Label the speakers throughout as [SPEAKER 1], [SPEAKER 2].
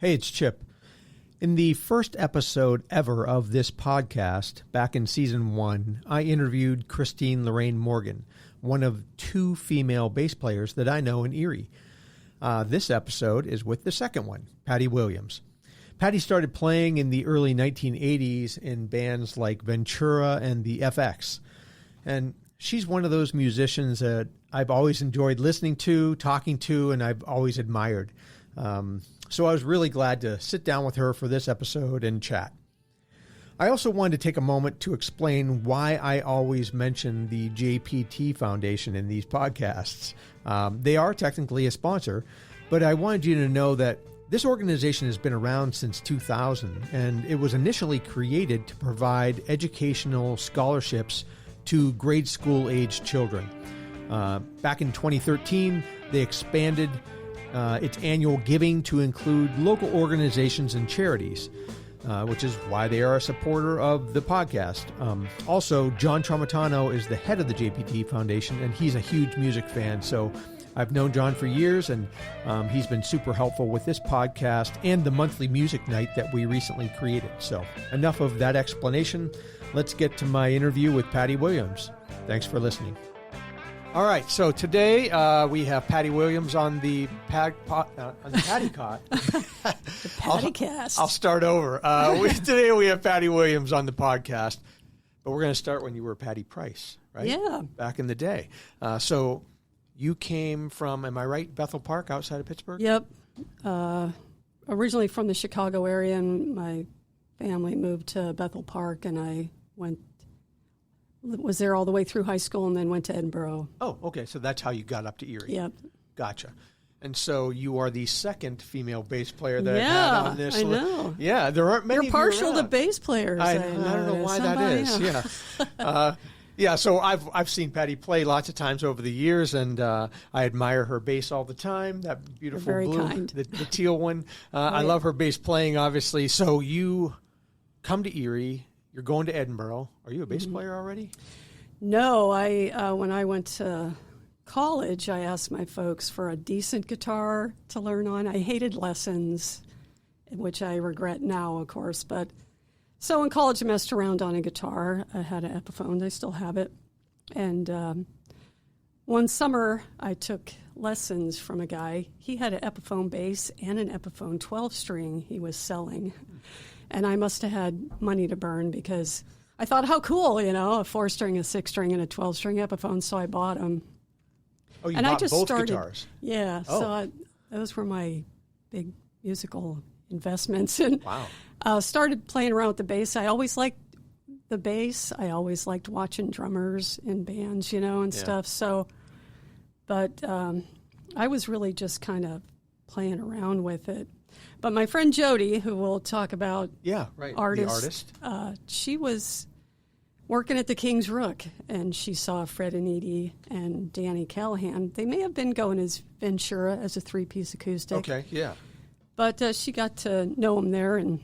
[SPEAKER 1] Hey, it's Chip. In the first episode ever of this podcast, back in Season 1, I interviewed Christine Lorraine Morgan, one of two female bass players that I know in Erie. This episode is with the second one, Pati Williams. Pati started playing in the early 1980s in bands like Ventura and the FX. And she's one of those musicians that I've always enjoyed listening to, talking to, and I've always admired. So I was really glad to sit down with her for this episode and chat. I also wanted to take a moment to explain why I always mention the JPT Foundation in these podcasts. They are technically a sponsor, but I wanted you to know that this organization has been around since 2000, and it was initially created to provide educational scholarships to grade school-aged children. Back in 2013, they expanded its annual giving to include local organizations and charities, which is why they are a supporter of the podcast. Also, John Tramontano is the head of the JPT Foundation, and he's a huge music fan. So I've known John for years, and he's been super helpful with this podcast and the monthly music night that we recently created. So enough of that explanation. Let's get to my interview with Pati Williams. Thanks for listening. All right, so today we have Pati Williams on the Patty Cot.
[SPEAKER 2] The Patty Cast.
[SPEAKER 1] I'll start over. Today we have Pati Williams on the podcast, but we're going to start when you were Patty Price, right?
[SPEAKER 2] Yeah.
[SPEAKER 1] Back in the day. So you came from, am I right, Bethel Park outside of Pittsburgh?
[SPEAKER 2] Yep. Originally from the Chicago area, and my family moved to Bethel Park, and I was there all the way through high school and then went to Edinboro.
[SPEAKER 1] Oh, okay. So that's how you got up to Erie.
[SPEAKER 2] Yep.
[SPEAKER 1] Gotcha. And so you are the second female bass player that I've had on this.
[SPEAKER 2] I know.
[SPEAKER 1] Yeah, there aren't many.
[SPEAKER 2] You're partial to bass players.
[SPEAKER 1] I don't know why that is. Yeah. Yeah, so I've seen Pati play lots of times over the years, and I admire her bass all the time. That beautiful
[SPEAKER 2] very
[SPEAKER 1] blue,
[SPEAKER 2] kind.
[SPEAKER 1] the teal one. I love her bass playing, obviously. So you come to Erie. You're going to Edinboro. Are you a bass player already?
[SPEAKER 2] No, when I went to college, I asked my folks for a decent guitar to learn on. I hated lessons, which I regret now, of course. But so in college, I messed around on a guitar. I had an Epiphone. I still have it. And one summer, I took lessons from a guy. He had an Epiphone bass and an Epiphone 12-string he was selling. And I must have had money to burn because I thought, how cool, a 4-string, a 6-string, and a 12-string Epiphone. So I bought them.
[SPEAKER 1] Oh, you bought both guitars?
[SPEAKER 2] Yeah. Oh. So those were my big musical investments. And
[SPEAKER 1] wow.
[SPEAKER 2] Started playing around with the bass. I always liked the bass. I always liked watching drummers in bands, and stuff. So, but I was really just kind of playing around with it. But my friend Jody, who we'll talk about, artist, she was working at the Kings Rook, and she saw Fred and Edie and Danny Callahan. They may have been going as Ventura as a 3-piece acoustic.
[SPEAKER 1] Okay, yeah.
[SPEAKER 2] But she got to know them there, and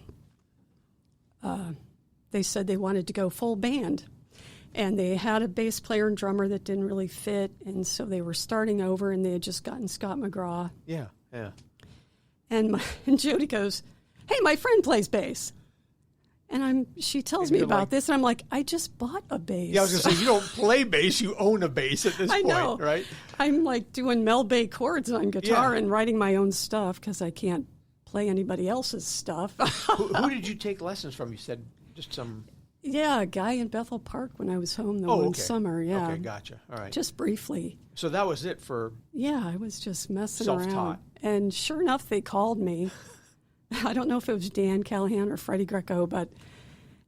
[SPEAKER 2] they said they wanted to go full band. And they had a bass player and drummer that didn't really fit, and so they were starting over, and they had just gotten Scott McGraw.
[SPEAKER 1] Yeah, yeah.
[SPEAKER 2] And Jody goes, hey, my friend plays bass. And she tells me about this, and I'm like, I just bought a bass.
[SPEAKER 1] Yeah, I was going to say, you don't play bass, you own a bass at this point, right?
[SPEAKER 2] I'm like doing Mel Bay chords on guitar and writing my own stuff because I can't play anybody else's stuff.
[SPEAKER 1] Who did you take lessons from? You said just some...
[SPEAKER 2] Yeah, a guy in Bethel Park when I was home one summer, yeah.
[SPEAKER 1] Okay, gotcha. All right.
[SPEAKER 2] Just briefly.
[SPEAKER 1] So that was it for...
[SPEAKER 2] Yeah, I was just messing
[SPEAKER 1] self-taught.
[SPEAKER 2] around. And sure enough, they called me. I don't know if it was Dan Callahan or Freddie Greco,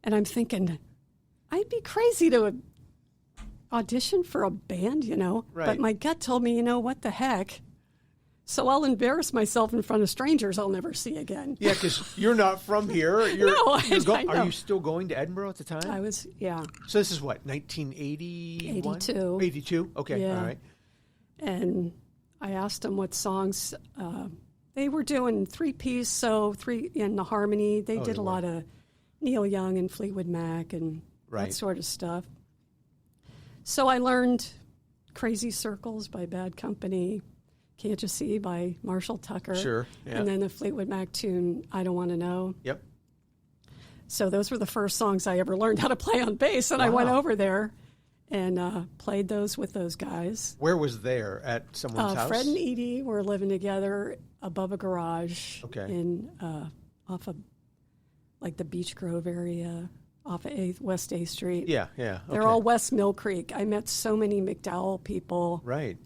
[SPEAKER 2] and I'm thinking, I'd be crazy to audition for a band,
[SPEAKER 1] Right.
[SPEAKER 2] But my gut told me, what the heck? So I'll embarrass myself in front of strangers I'll never see again.
[SPEAKER 1] Yeah, because you're not from here.
[SPEAKER 2] I know.
[SPEAKER 1] Are you still going to Edinboro at the time?
[SPEAKER 2] I was, yeah.
[SPEAKER 1] So this is what, 1981?
[SPEAKER 2] 82.
[SPEAKER 1] 82? Okay,
[SPEAKER 2] yeah.
[SPEAKER 1] All right.
[SPEAKER 2] And I asked them what songs. They were doing 3-piece, so 3 in the harmony. They did a lot of Neil Young and Fleetwood Mac and that sort of stuff. So I learned Crazy Circles by Bad Company, Can't You See by Marshall Tucker.
[SPEAKER 1] Sure, yeah.
[SPEAKER 2] And then the Fleetwood Mac tune, I Don't Want to Know.
[SPEAKER 1] Yep.
[SPEAKER 2] So those were the first songs I ever learned how to play on bass, and I went over there and played those with those guys.
[SPEAKER 1] Where was there? At someone's house?
[SPEAKER 2] Fred and Edie were living together above a garage in off of like the Beech Grove area, off of West 8th Street.
[SPEAKER 1] Yeah, yeah. Okay.
[SPEAKER 2] They're all West Mill Creek. I met so many McDowell people.
[SPEAKER 1] Right.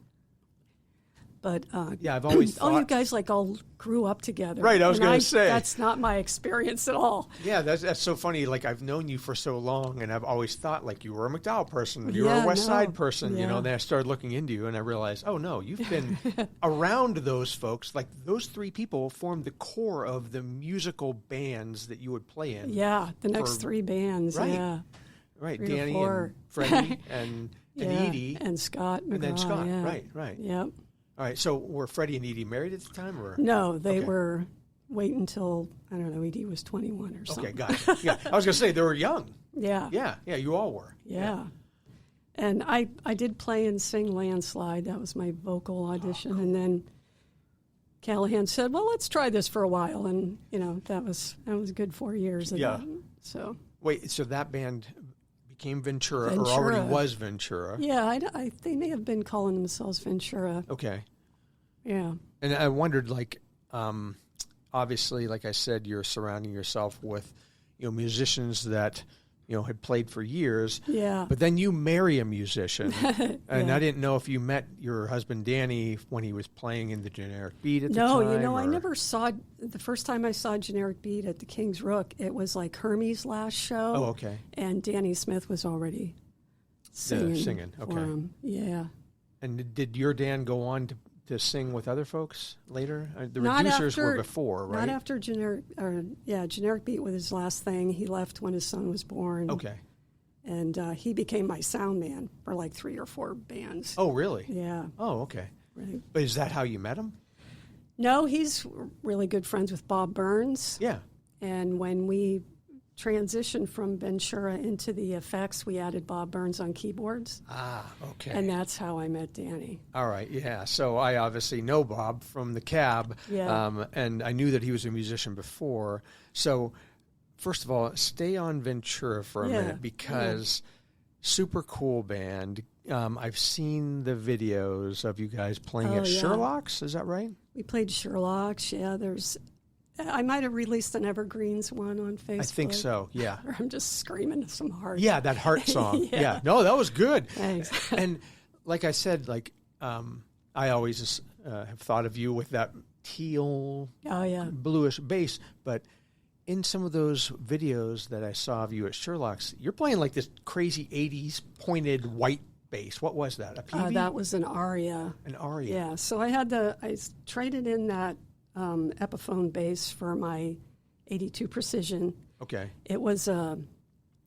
[SPEAKER 2] But
[SPEAKER 1] I've always thought...
[SPEAKER 2] Oh, you guys like all grew up together.
[SPEAKER 1] Right, I was going to say.
[SPEAKER 2] That's not my experience at all.
[SPEAKER 1] Yeah, that's so funny. Like, I've known you for so long, and I've always thought, like, you were a McDowell person, you were a West Side person, you know, and then I started looking into you, and I realized, oh, no, you've been around those folks. Like, those three people formed the core of the musical bands that you would play in.
[SPEAKER 2] Yeah, the next three bands,
[SPEAKER 1] right. Right, Danny and Freddie and Edie.
[SPEAKER 2] And Scott McGraw,
[SPEAKER 1] and then Scott, right.
[SPEAKER 2] Yep.
[SPEAKER 1] All right, so were Freddie and Edie married at the time? Or
[SPEAKER 2] no, they were wait until, I don't know, Edie was 21 or something.
[SPEAKER 1] Okay, gotcha. Yeah, I was going to say, they were young.
[SPEAKER 2] Yeah,
[SPEAKER 1] you all were.
[SPEAKER 2] Yeah. And I did play and sing Landslide. That was my vocal audition. And then Callahan said, well, let's try this for a while. And, you know, that was a good 4 years of that. So.
[SPEAKER 1] Wait, so that band became Ventura, or already was Ventura?
[SPEAKER 2] Yeah, they may have been calling themselves Ventura.
[SPEAKER 1] Okay.
[SPEAKER 2] Yeah.
[SPEAKER 1] And I wondered, like, obviously, like I said, you're surrounding yourself with, you know, musicians that, you know, had played for years.
[SPEAKER 2] Yeah.
[SPEAKER 1] But then you marry a musician. And I didn't know if you met your husband, Danny, when he was playing in the Generic Beat at the time.
[SPEAKER 2] No, you know, I never saw, the first time I saw Generic Beat at the Kings Rook, it was like Hermie's last show.
[SPEAKER 1] Oh, okay.
[SPEAKER 2] And Danny Smith was already singing
[SPEAKER 1] okay.
[SPEAKER 2] for him. Yeah.
[SPEAKER 1] And did your Dan go on to sing with other folks later? The Reducers were before, right?
[SPEAKER 2] Not after Generic Beat was his last thing. He left when his son was born.
[SPEAKER 1] Okay.
[SPEAKER 2] And he became my sound man for like 3 or 4 bands.
[SPEAKER 1] Oh, really?
[SPEAKER 2] Yeah.
[SPEAKER 1] Oh, okay.
[SPEAKER 2] Right.
[SPEAKER 1] But is that how you met him?
[SPEAKER 2] No, he's really good friends with Bob Burns.
[SPEAKER 1] Yeah.
[SPEAKER 2] And when we transitioned from Ventura into the effects, we added Bob Burns on keyboards.
[SPEAKER 1] Ah, okay.
[SPEAKER 2] And that's how I met Danny.
[SPEAKER 1] All right, yeah. So I obviously know Bob from the Cab, and I knew that he was a musician before. So first of all, stay on Ventura for a minute, because super cool band. I've seen the videos of you guys playing at Sherlock's. Is that right?
[SPEAKER 2] We played Sherlock's, I might have released an Evergreens one on Facebook.
[SPEAKER 1] I think so, yeah.
[SPEAKER 2] Or I'm just screaming some heart.
[SPEAKER 1] Yeah, that heart song. Yeah. No, that was good.
[SPEAKER 2] Thanks.
[SPEAKER 1] And like I said, like I always have thought of you with that teal, bluish bass. But in some of those videos that I saw of you at Sherlock's, you're playing like this crazy 80s pointed white bass. What was that, a PV?
[SPEAKER 2] That was an Aria.
[SPEAKER 1] An Aria.
[SPEAKER 2] Yeah, so I traded in that Epiphone bass for my 82 Precision.
[SPEAKER 1] Okay.
[SPEAKER 2] It was a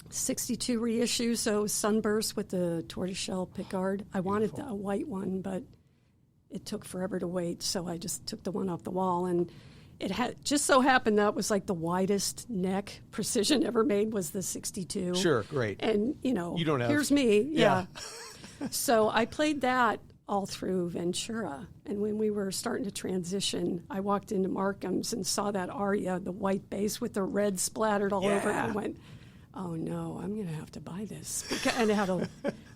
[SPEAKER 2] 62 reissue, so Sunburst with the tortoiseshell pickguard. I wanted a white one, but it took forever to wait, so I just took the one off the wall. And it had just so happened that was like the widest neck Precision ever made was the 62.
[SPEAKER 1] Sure, great.
[SPEAKER 2] And, you know,
[SPEAKER 1] you don't have...
[SPEAKER 2] here's me. Yeah. So I played that all through Ventura. And when we were starting to transition, I walked into Markham's and saw that Aria, the white bass with the red splattered all over it, and went, oh no, I'm going to have to buy this. And it had a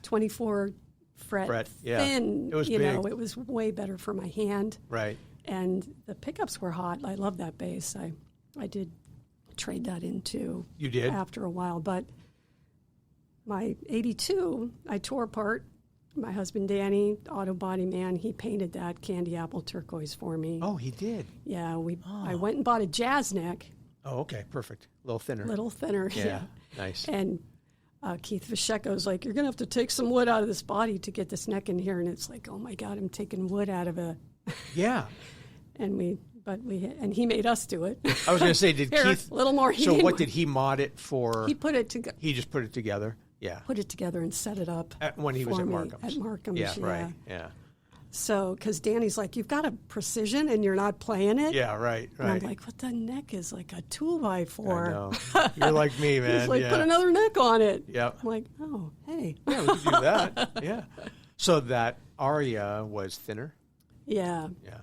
[SPEAKER 2] 24 fret thin,
[SPEAKER 1] it was
[SPEAKER 2] big.
[SPEAKER 1] Know,
[SPEAKER 2] it was way better for my hand.
[SPEAKER 1] Right.
[SPEAKER 2] And the pickups were hot. I love that bass. I did trade that in too.
[SPEAKER 1] You did?
[SPEAKER 2] After a while. But my 82, I tore apart. My husband, Danny, auto body man, he painted that candy apple turquoise for me.
[SPEAKER 1] Oh, he did?
[SPEAKER 2] Yeah. I went and bought a jazz neck.
[SPEAKER 1] Oh, okay. Perfect. A little thinner.
[SPEAKER 2] Little thinner, yeah.
[SPEAKER 1] Nice.
[SPEAKER 2] And Keith Vashecko's like, you're going to have to take some wood out of this body to get this neck in here. And it's like, oh, my God, I'm taking wood out of it.
[SPEAKER 1] Yeah.
[SPEAKER 2] And he made us do it.
[SPEAKER 1] I was going to say, did Keith...
[SPEAKER 2] A little more.
[SPEAKER 1] So what did he mod it for?
[SPEAKER 2] He put it together.
[SPEAKER 1] He just put it together? Yeah.
[SPEAKER 2] Put it together and set it up.
[SPEAKER 1] When he was at Markham's.
[SPEAKER 2] At Markham's,
[SPEAKER 1] yeah. Right, yeah.
[SPEAKER 2] So, because Danny's like, you've got a Precision and you're not playing it?
[SPEAKER 1] Yeah, right.
[SPEAKER 2] And I'm like, what the neck is like a 2x4.
[SPEAKER 1] I know. You're like me, man.
[SPEAKER 2] He's like, put another neck on it.
[SPEAKER 1] Yep.
[SPEAKER 2] I'm like, oh, hey.
[SPEAKER 1] Yeah, we could do that. Yeah. So that Aria was thinner?
[SPEAKER 2] Yeah.
[SPEAKER 1] Yeah.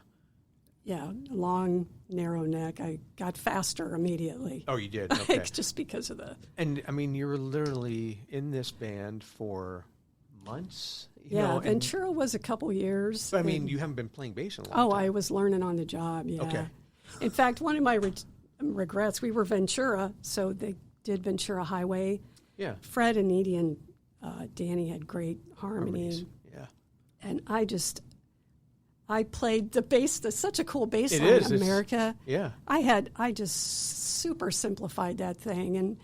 [SPEAKER 2] Yeah, long, narrow neck. I got faster immediately.
[SPEAKER 1] Oh, you did? Okay.
[SPEAKER 2] Just because of the...
[SPEAKER 1] And, I mean, you were literally in this band for months?
[SPEAKER 2] Ventura was a couple years.
[SPEAKER 1] But, I mean, you haven't been playing bass in a long time.
[SPEAKER 2] Oh, I was learning on the job, yeah.
[SPEAKER 1] Okay.
[SPEAKER 2] In fact, one of my regrets, we were Ventura, so they did Ventura Highway.
[SPEAKER 1] Yeah.
[SPEAKER 2] Fred and Edie and Danny had great harmony.
[SPEAKER 1] Yeah.
[SPEAKER 2] And I played the bass. That's such a cool bass line in America.
[SPEAKER 1] Yeah.
[SPEAKER 2] I just super simplified that thing. And,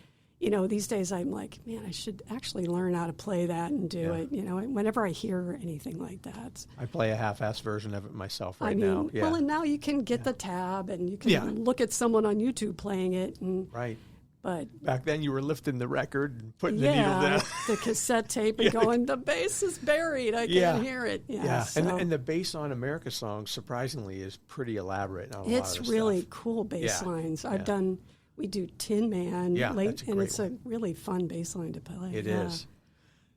[SPEAKER 2] these days I'm like, man, I should actually learn how to play that and do it. Whenever I hear anything like that.
[SPEAKER 1] I play a half-assed version of it myself now. Yeah.
[SPEAKER 2] Well, and now you can get the tab and you can look at someone on YouTube playing it. And,
[SPEAKER 1] right.
[SPEAKER 2] But
[SPEAKER 1] back then you were lifting the record and putting the needle down.
[SPEAKER 2] The cassette tape and going, the bass is buried. I can't hear it.
[SPEAKER 1] Yeah.
[SPEAKER 2] So.
[SPEAKER 1] And the bass on America songs, surprisingly, is pretty elaborate on a lot of
[SPEAKER 2] It's really
[SPEAKER 1] stuff.
[SPEAKER 2] Cool bass lines. We do Tin Man late, and it's a really fun bass line to play.
[SPEAKER 1] It is.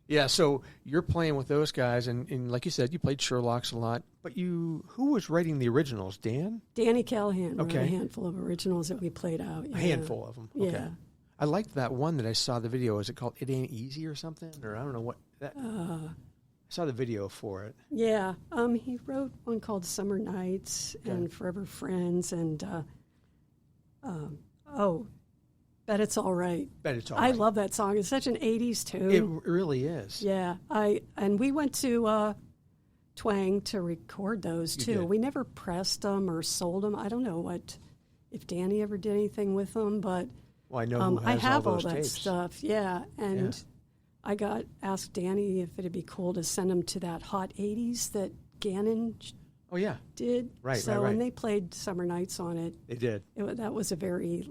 [SPEAKER 1] Yeah, so you're playing with those guys, and like you said, you played Sherlock's a lot. But who was writing the originals? Dan?
[SPEAKER 2] Danny Callahan wrote a handful of originals that we played out.
[SPEAKER 1] A handful of them? Okay.
[SPEAKER 2] Yeah.
[SPEAKER 1] I liked that one that I saw the video. Is it called It Ain't Easy or something? Or I don't know what. I saw the video for it.
[SPEAKER 2] Yeah. He wrote one called Summer Nights and Forever Friends and, Bet It's All Right.
[SPEAKER 1] Bet It's All Right.
[SPEAKER 2] I love that song. It's such an 80s tune.
[SPEAKER 1] It really is.
[SPEAKER 2] Yeah. And we went to Twang to record those, too. We never pressed them or sold them. I don't know if Danny ever did anything with them, but
[SPEAKER 1] well, I know who has
[SPEAKER 2] I have all
[SPEAKER 1] those
[SPEAKER 2] that
[SPEAKER 1] tapes.
[SPEAKER 2] stuff. Yeah. And I asked Danny if it'd be cool to send him to that Hot 80s that Gannon did.
[SPEAKER 1] Right,
[SPEAKER 2] so,
[SPEAKER 1] right.
[SPEAKER 2] and they played Summer Nights on it.
[SPEAKER 1] They did.
[SPEAKER 2] That was a very,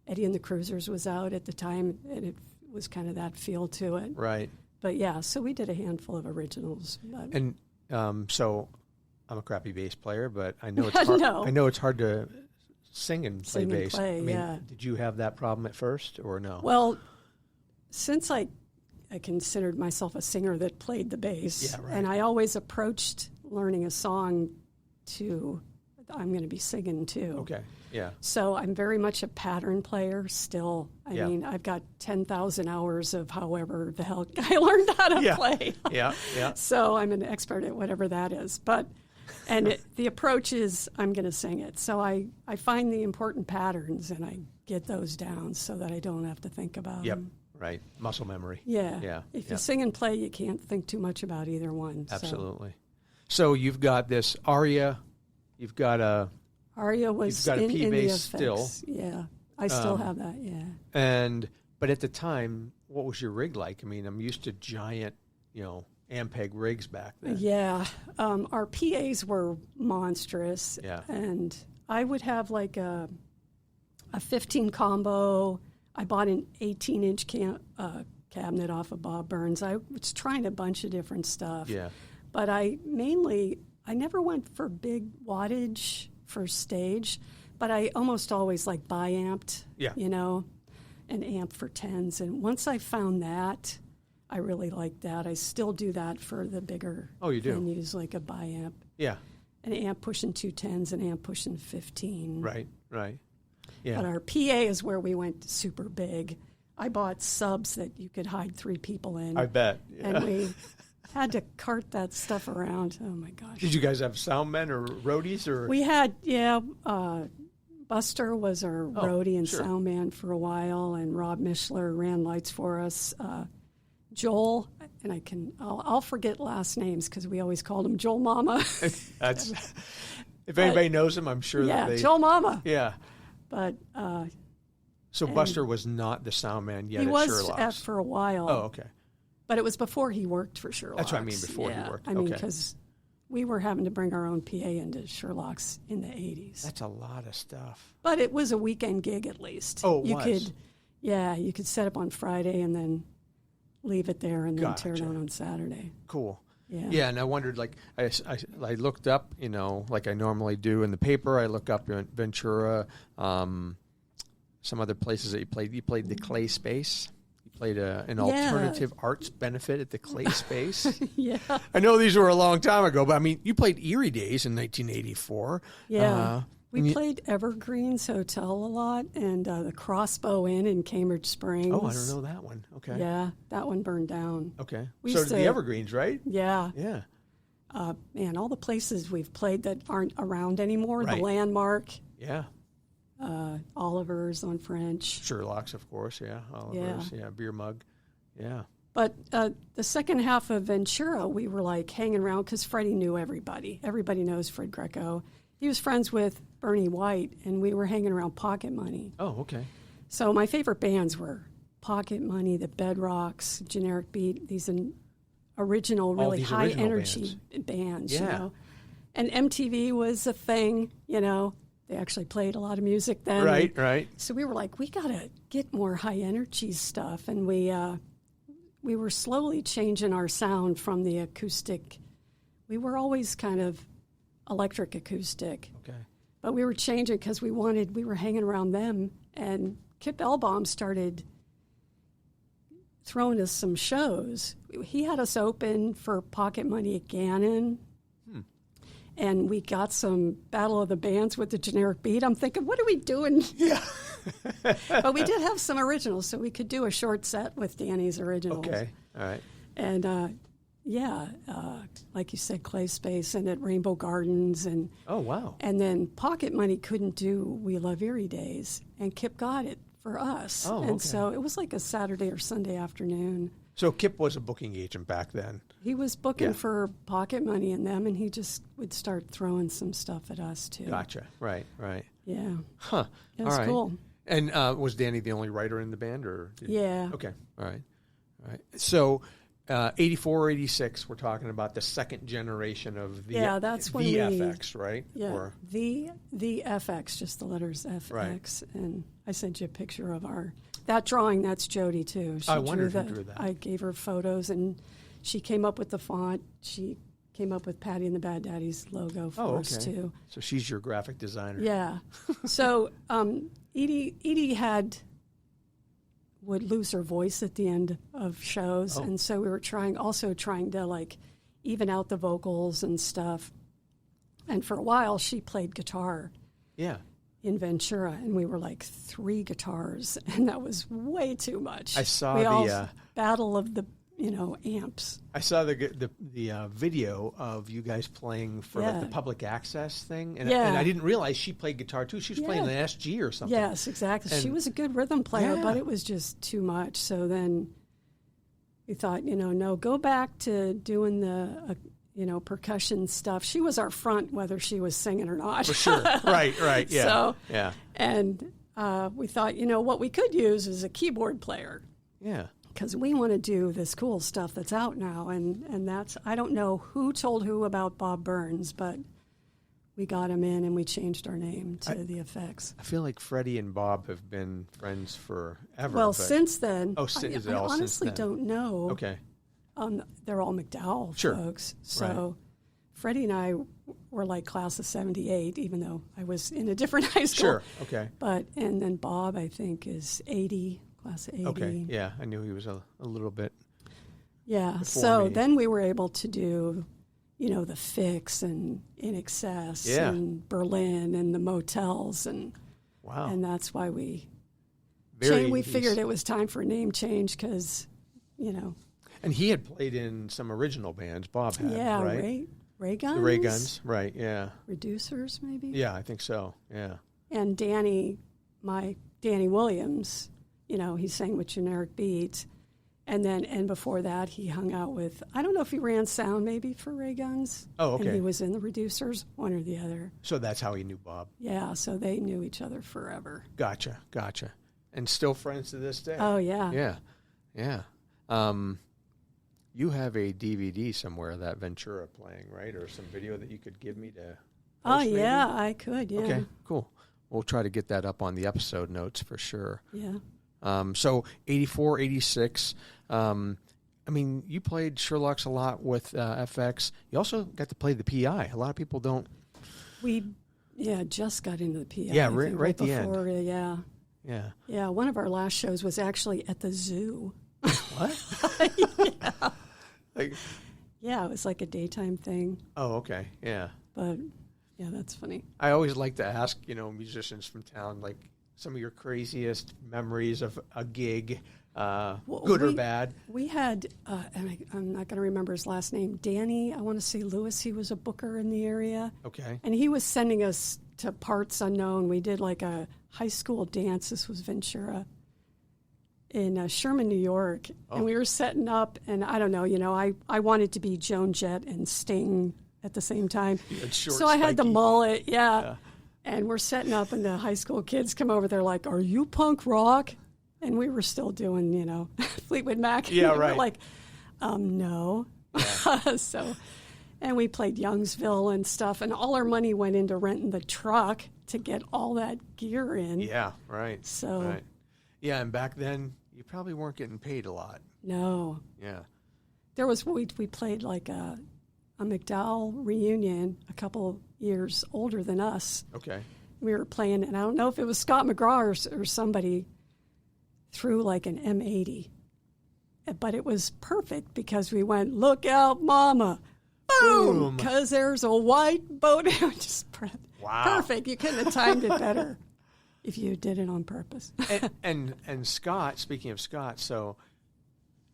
[SPEAKER 2] Eddie and the Cruisers was out at the time, and it was kind of that feel to it.
[SPEAKER 1] Right.
[SPEAKER 2] But, yeah, so we did a handful of originals.
[SPEAKER 1] And so I'm a crappy bass player, but I know it's hard. I know it's hard to sing and play bass. Did you have that problem at first or no?
[SPEAKER 2] Well, since I considered myself a singer that played the bass, and I always approached learning a song I'm going to be singing too.
[SPEAKER 1] Okay, yeah.
[SPEAKER 2] So I'm very much a pattern player still. I mean, I've got 10,000 hours of however the hell I learned how to play.
[SPEAKER 1] Yeah.
[SPEAKER 2] So I'm an expert at whatever that is. But the approach is I'm going to sing it. So I find the important patterns and I get those down so that I don't have to think about them.
[SPEAKER 1] Right. Muscle memory.
[SPEAKER 2] Yeah. If you sing and play, you can't think too much about either one.
[SPEAKER 1] Absolutely. So you've got this aria. You've got a
[SPEAKER 2] aria was
[SPEAKER 1] you've got a P
[SPEAKER 2] in
[SPEAKER 1] bass still.
[SPEAKER 2] Yeah. I still have that, yeah.
[SPEAKER 1] But at the time, what was your rig like? I mean, I'm used to giant, Ampeg rigs back then.
[SPEAKER 2] Yeah. Our PAs were monstrous.
[SPEAKER 1] Yeah.
[SPEAKER 2] And I would have like a 15 combo. I bought an 18-inch cabinet off of Bob Burns. I was trying a bunch of different stuff.
[SPEAKER 1] Yeah.
[SPEAKER 2] But I never went for big wattage for stage, but I almost always bi-amped, an amp for 10s. And once I found that, I really liked that. I still do that for the bigger venues, like a bi-amp.
[SPEAKER 1] Yeah.
[SPEAKER 2] An amp pushing 2 10s, an amp pushing 15.
[SPEAKER 1] Right. Yeah.
[SPEAKER 2] But our PA is where we went super big. I bought subs that you could hide 3 people in.
[SPEAKER 1] I bet. Yeah.
[SPEAKER 2] And we had to cart that stuff around. Oh, my gosh.
[SPEAKER 1] Did you guys have sound men or roadies? Or?
[SPEAKER 2] We had, Buster was our roadie and sound man for a while, and Rob Mishler ran lights for us. Joel, and I'll forget last names because we always called him Joel Mama.
[SPEAKER 1] If anybody knows him, I'm sure that they...
[SPEAKER 2] Joel Mama.
[SPEAKER 1] Yeah.
[SPEAKER 2] But...
[SPEAKER 1] So Buster was not the sound man yet
[SPEAKER 2] at
[SPEAKER 1] Sherlock's?
[SPEAKER 2] He was for a while.
[SPEAKER 1] Oh, okay.
[SPEAKER 2] But it was before he worked for Sherlock's.
[SPEAKER 1] That's what I mean, before he worked.
[SPEAKER 2] I mean, because we were having to bring our own PA into Sherlock's in the 80s.
[SPEAKER 1] That's a lot of stuff.
[SPEAKER 2] But it was a weekend gig at least.
[SPEAKER 1] Oh, it was?
[SPEAKER 2] You could set up on Friday and then leave it there and then tear it on Saturday.
[SPEAKER 1] Cool.
[SPEAKER 2] Yeah.
[SPEAKER 1] Yeah, and I wondered, I looked up, like I normally do in the paper. I look up Ventura, some other places that you played. You played the Clay Space. You played an alternative arts benefit at the Clay Space.
[SPEAKER 2] Yeah.
[SPEAKER 1] I know these were a long time ago, but I mean, you played Erie Days in 1984.
[SPEAKER 2] Yeah. We played Evergreens Hotel a lot, and the Crossbow Inn in Cambridge Springs.
[SPEAKER 1] Oh, I don't know that one. Okay.
[SPEAKER 2] Yeah, that one burned down.
[SPEAKER 1] Okay. So the Evergreens, right?
[SPEAKER 2] Yeah.
[SPEAKER 1] Yeah.
[SPEAKER 2] Man, all the places we've played that aren't around anymore.
[SPEAKER 1] Right.
[SPEAKER 2] The Landmark.
[SPEAKER 1] Yeah.
[SPEAKER 2] Oliver's on French.
[SPEAKER 1] Sherlock's, of course. Yeah. Oliver's. Yeah. Beer Mug. Yeah.
[SPEAKER 2] But the second half of Ventura, we were like hanging around because Freddie knew everybody. Everybody knows Fred Greco. He was friends with Bernie White, and we were hanging around Pocket Money.
[SPEAKER 1] Oh, okay.
[SPEAKER 2] So my favorite bands were Pocket Money, the Bedrocks, Generic Beat, these original, really high-energy bands,
[SPEAKER 1] Yeah.
[SPEAKER 2] you know. And MTV was a thing, you know. They actually played a lot of music then.
[SPEAKER 1] Right.
[SPEAKER 2] So we were like, we got to get more high-energy stuff. And we were slowly changing our sound from the acoustic. We were always kind of electric acoustic.
[SPEAKER 1] Okay.
[SPEAKER 2] But we were changing because we were hanging around them. And Kip Elbaum started throwing us some shows. He had us open for Pocket Money at Gannon. And we got some Battle of the Bands with the Generic Beat. I'm thinking, what are we doing?
[SPEAKER 1] Yeah.
[SPEAKER 2] But we did have some originals, so we could do a short set with Danny's originals.
[SPEAKER 1] Okay. All right.
[SPEAKER 2] And, like you said, Clay Space and at Rainbow Gardens. And
[SPEAKER 1] Oh, wow.
[SPEAKER 2] And then Pocket Money couldn't do We Love Erie Days, and Kip got it for us.
[SPEAKER 1] Oh,
[SPEAKER 2] and
[SPEAKER 1] okay.
[SPEAKER 2] so it was like a Saturday or Sunday afternoon.
[SPEAKER 1] So Kip was a booking agent back then.
[SPEAKER 2] He was booking for Pocket Money and them, and he just would start throwing some stuff at us, too.
[SPEAKER 1] Gotcha. Right.
[SPEAKER 2] Yeah.
[SPEAKER 1] Huh.
[SPEAKER 2] It was cool.
[SPEAKER 1] And was Danny the only writer in the band?
[SPEAKER 2] Yeah.
[SPEAKER 1] Okay. All right. So 84, 86, we're talking about the second generation of the
[SPEAKER 2] that's when
[SPEAKER 1] FX, right?
[SPEAKER 2] Yeah,
[SPEAKER 1] Or,
[SPEAKER 2] the FX, just the letters FX.
[SPEAKER 1] Right.
[SPEAKER 2] And I sent you a picture of that drawing. That's Jody, too.
[SPEAKER 1] I wondered who drew that.
[SPEAKER 2] I gave her photos, and she came up with the font. She came up with Patty and the Bad Daddies logo for us, too.
[SPEAKER 1] So she's your graphic designer.
[SPEAKER 2] Yeah. So Edie would lose her voice at the end of shows, and so we were trying to like even out the vocals and stuff. And for a while, she played guitar.
[SPEAKER 1] Yeah.
[SPEAKER 2] In Ventura, and we were like 3 guitars, and that was way too much.
[SPEAKER 1] I saw
[SPEAKER 2] the battle of the amps.
[SPEAKER 1] I saw the video of you guys playing for like the public access thing, and I didn't realize she played guitar too. She was playing an SG or something.
[SPEAKER 2] Yes, exactly. And she was a good rhythm player, but it was just too much. So then we thought, no, go back to doing the percussion stuff. She was our front, whether she was singing or not.
[SPEAKER 1] For sure. Right, yeah.
[SPEAKER 2] So,
[SPEAKER 1] yeah.
[SPEAKER 2] And we thought, what we could use is a keyboard player.
[SPEAKER 1] Yeah.
[SPEAKER 2] Because we want to do this cool stuff that's out now. And that's, I don't know who told who about Bob Burns, but we got him in and we changed our name to the Effects.
[SPEAKER 1] I feel like Freddie and Bob have been friends forever.
[SPEAKER 2] Well, since then.
[SPEAKER 1] Oh, is it
[SPEAKER 2] I
[SPEAKER 1] all
[SPEAKER 2] honestly
[SPEAKER 1] since then?
[SPEAKER 2] don't know.
[SPEAKER 1] Okay.
[SPEAKER 2] They're all McDowell folks. So
[SPEAKER 1] right.
[SPEAKER 2] Freddie and I were like class of 78, even though I was in a different high school.
[SPEAKER 1] Sure, okay.
[SPEAKER 2] And then Bob, I think, is 80, class of 80.
[SPEAKER 1] Okay, yeah, I knew he was a little bit.
[SPEAKER 2] Yeah, so then we were able to do, the Fix and In Excess and Berlin and the Motels. And that's why we figured it was time for a name change because,
[SPEAKER 1] And he had played in some original bands, Bob had, right?
[SPEAKER 2] Ray Guns?
[SPEAKER 1] The Ray Guns, right, yeah.
[SPEAKER 2] Reducers, maybe?
[SPEAKER 1] Yeah, I think so, yeah.
[SPEAKER 2] And Danny Williams, he sang with Generic Beat. And before that, he hung out with, I don't know if he ran sound maybe for Ray Guns.
[SPEAKER 1] Oh, okay.
[SPEAKER 2] And he was in the Reducers, one or the other.
[SPEAKER 1] So that's how he knew Bob.
[SPEAKER 2] Yeah, so they knew each other forever.
[SPEAKER 1] Gotcha. And still friends to this day.
[SPEAKER 2] Oh, yeah.
[SPEAKER 1] Yeah. You have a DVD somewhere of that Ventura playing, right? Or some video that you could give me to post, maybe?
[SPEAKER 2] I could, yeah.
[SPEAKER 1] Okay, cool. We'll try to get that up on the episode notes for sure.
[SPEAKER 2] Yeah.
[SPEAKER 1] So 84, 86. You played Sherlock's a lot with FX. You also got to play the PI. A lot of people don't.
[SPEAKER 2] We just got into the PI.
[SPEAKER 1] Yeah, right at the
[SPEAKER 2] before,
[SPEAKER 1] end.
[SPEAKER 2] Yeah. Yeah, one of our last shows was actually at the zoo
[SPEAKER 1] What?
[SPEAKER 2] Yeah.
[SPEAKER 1] Like,
[SPEAKER 2] Yeah, it was like a daytime thing.
[SPEAKER 1] oh, okay, yeah.
[SPEAKER 2] But yeah, that's funny.
[SPEAKER 1] I always like to ask, musicians from town, like some of your craziest memories of a gig, good or bad.
[SPEAKER 2] We had, and I'm not going to remember his last name, Danny, I want to say Lewis. He was a booker in the area.
[SPEAKER 1] Okay.
[SPEAKER 2] And he was sending us to parts unknown. We did like a high school dance. This was Ventura in Sherman, New York.
[SPEAKER 1] Oh.
[SPEAKER 2] And we were setting up, and I don't know, I wanted to be Joan Jett and Sting at the same time.
[SPEAKER 1] Short,
[SPEAKER 2] so I had the
[SPEAKER 1] spiky.
[SPEAKER 2] mullet, yeah. And we're setting up, and the high school kids come over. They're like, "Are you punk rock?" And we were still doing, Fleetwood Mac.
[SPEAKER 1] Yeah,
[SPEAKER 2] And we
[SPEAKER 1] right.
[SPEAKER 2] were like, no. Yeah. And we played Youngsville and stuff, and all our money went into renting the truck to get all that gear in.
[SPEAKER 1] Yeah, right.
[SPEAKER 2] So,
[SPEAKER 1] right. Yeah, and back then, you probably weren't getting paid a lot.
[SPEAKER 2] no.
[SPEAKER 1] Yeah.
[SPEAKER 2] There was, we played like a McDowell reunion a couple years older than us.
[SPEAKER 1] Okay.
[SPEAKER 2] We were playing, and I don't know if it was Scott McGraw or somebody threw like an M80. But it was perfect because we went, "Look out, mama." Boom! Because there's a white boat. Just
[SPEAKER 1] Wow.
[SPEAKER 2] perfect. You couldn't have timed it better if you did it on purpose.
[SPEAKER 1] and Scott, speaking of Scott, so